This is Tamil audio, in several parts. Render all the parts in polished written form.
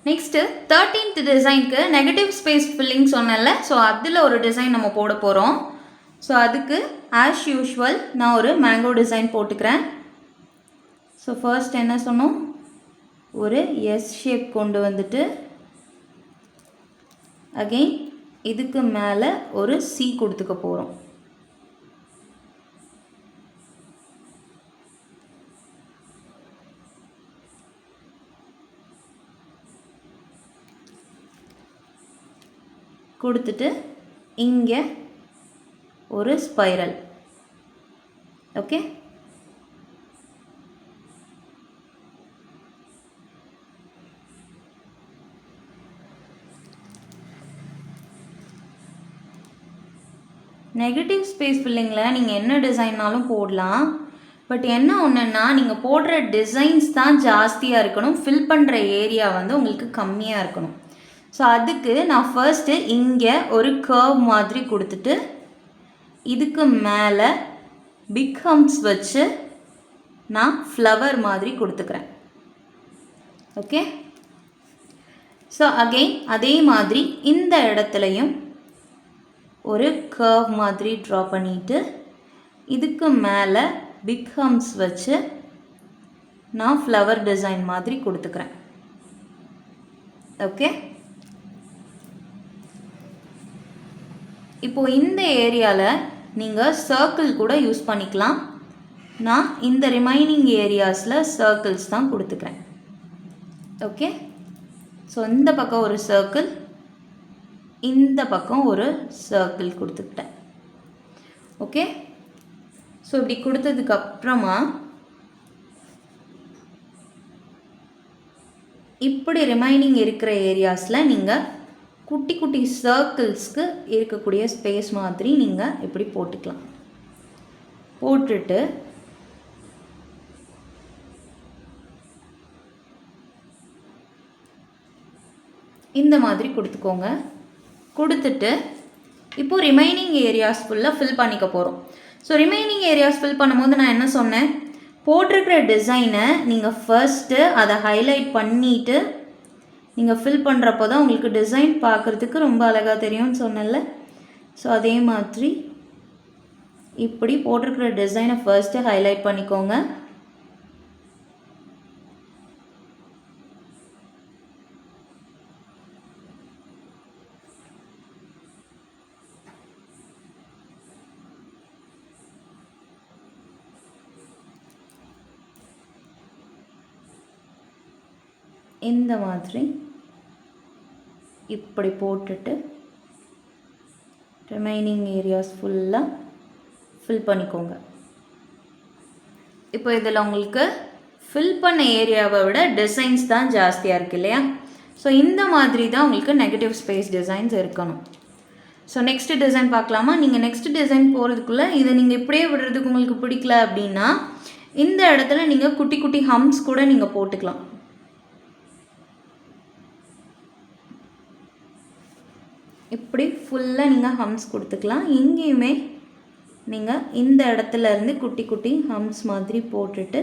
நெக்ஸ்ட்டு 13th டிசைனுக்கு நெகட்டிவ் ஸ்பேஸ் ஃபில்லிங் சொன்னேன்ல, ஸோ அதில் ஒரு டிசைன் நம்ம போட போகிறோம். ஸோ அதுக்கு ஆஸ் யூஷுவல் நான் ஒரு மேங்கோ டிசைன் போட்டுக்கிறேன். ஸோ ஃபர்ஸ்ட் என்ன சொன்னோம், ஒரு எஸ் ஷேப் கொண்டு வந்துட்டு அகெயின் இதுக்கு மேலே ஒரு சி கொடுத்துக்க போகிறோம். கொடுத்துட்டு இங்கே ஒரு ஸ்பைரல். ஓகே, நெகட்டிவ் ஸ்பேஸ் ஃபில்லிங்கில் நீங்கள் என்ன டிசைன்னாலும் போடலாம். பட் என்ன ஒன்றுன்னா, நீங்கள் போடுற டிசைன்ஸ் தான் ஜாஸ்தியாக இருக்கணும், ஃபில் பண்ணுற ஏரியா வந்து உங்களுக்கு கம்மியாக இருக்கணும். ஸோ அதுக்கு நான் ஃபர்ஸ்ட்டு இங்கே ஒரு கர்வ் மாதிரி கொடுத்துட்டு இதுக்கு மேலே பிக் ஹம்ப்ஸ் வச்சு நான் ஃப்ளவர் மாதிரி கொடுத்துக்கிறேன். ஓகே, ஸோ அகெயின் அதே மாதிரி இந்த இடத்துலையும் ஒரு கர்வ் மாதிரி ட்ரா பண்ணிவிட்டு இதுக்கு மேலே பிக் ஹம்ப்ஸ் வச்சு நான் ஃப்ளவர் டிசைன் மாதிரி கொடுத்துக்கிறேன். ஓகே, இப்போது இந்த ஏரியாவில் நீங்கள் சர்க்கிள் கூட யூஸ் பண்ணிக்கலாம். நான் இந்த ரிமைனிங் ஏரியாஸில் சர்க்கிள்ஸ் தான் கொடுத்துக்கிறேன். ஓகே, ஸோ இந்த பக்கம் ஒரு சர்க்கிள், இந்த பக்கம் ஒரு சர்க்கிள் கொடுத்துக்கிட்டேன். ஓகே, ஸோ இப்படி கொடுத்ததுக்கப்புறமா இப்படி ரிமைனிங் இருக்கிற ஏரியாஸில் நீங்கள் குட்டி குட்டி சர்க்கிள்ஸ்க்கு இருக்கக்கூடிய ஸ்பேஸ் மாதிரி நீங்கள் இப்படி போட்டுக்கலாம். போட்டுட்டு இந்த மாதிரி கொடுத்துக்கோங்க. கொடுத்துட்டு இப்போது ரிமைனிங் ஏரியாஸ் ஃபுல்லாக ஃபில் பண்ணிக்க போகிறோம். ஸோ ரிமைனிங் ஏரியாஸ் ஃபில் பண்ணும்போது நான் என்ன சொன்னேன், போட்டிருக்கிற டிசைனை நீங்கள் ஃபர்ஸ்ட்டு அதை ஹைலைட் பண்ணிவிட்டு நீங்கள் ஃபில் பண்ணுறப்போ தான் உங்களுக்கு டிசைன் பார்க்குறதுக்கு ரொம்ப அழகாக தெரியும்னு சொன்னேன்ல. ஸோ அதே மாதிரி இப்படி போட்டிருக்கிற டிசைனை ஃபர்ஸ்ட்டு ஹைலைட் பண்ணிக்கோங்க. இந்த மாதிரி இப்படி போட்டுட்டு ரிமைனிங் ஏரியாஸ் ஃபுல்லாக ஃபில் பண்ணிக்கோங்க. இப்போ இதில் உங்களுக்கு ஃபில் பண்ண ஏரியாவை விட டிசைன்ஸ் தான் ஜாஸ்தியாக இருக்குது இல்லையா? ஸோ இந்த மாதிரி தான் உங்களுக்கு நெகட்டிவ் ஸ்பேஸ் டிசைன்ஸ் இருக்கணும். ஸோ நெக்ஸ்ட்டு டிசைன் பார்க்கலாமா? நீங்கள் நெக்ஸ்ட் டிசைன் போகிறதுக்குள்ளே இதை நீங்கள் இப்படியே விடுறதுக்கு உங்களுக்கு பிடிக்கல அப்படின்னா இந்த இடத்துல நீங்கள் குட்டி குட்டி ஹம்ப்ஸ் கூட நீங்கள் போட்டுக்கலாம். இப்படி ஃபுல்லாக நீங்கள் ஹம்ஸ் கொடுத்துக்கலாம். எங்கேயுமே நீங்கள் இந்த இடத்துல இருந்து குட்டி குட்டி ஹம்ஸ் மாதிரி போட்டுட்டு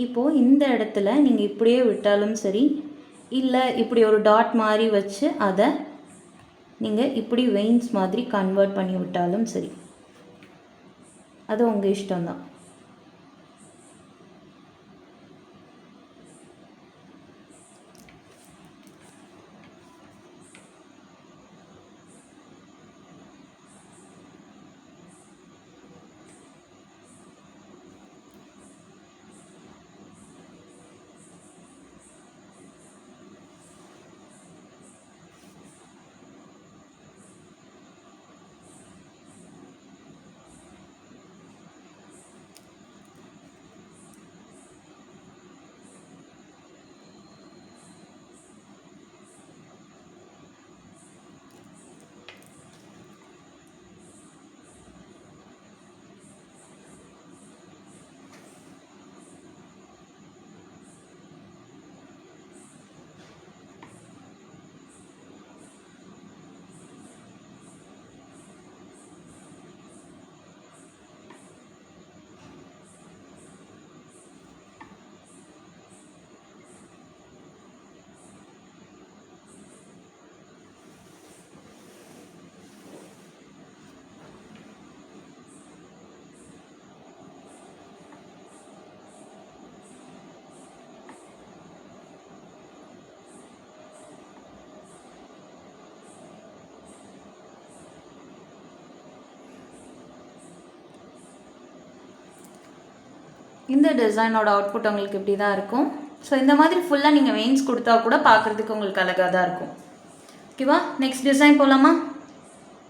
இப்போது இந்த இடத்துல நீங்கள் இப்படியே விட்டாலும் சரி, இல்லை இப்படி ஒரு டாட் மாதிரி வச்சு அதை நீங்கள் இப்படி வெயின்ஸ் மாதிரி கன்வெர்ட் பண்ணி விட்டாலும் சரி, அது உங்கள் இஷ்டம்தான். இந்த டிசைனோட அவுட்புட் உங்களுக்கு இப்படி தான் இருக்கும். ஸோ இந்த மாதிரி ஃபுல்லாக நீங்கள் வெயின்ஸ் கொடுத்தா கூட பார்க்குறதுக்கு உங்களுக்கு அழகாக தான் இருக்கும். ஓகேவா? நெக்ஸ்ட் டிசைன் போகலாமா?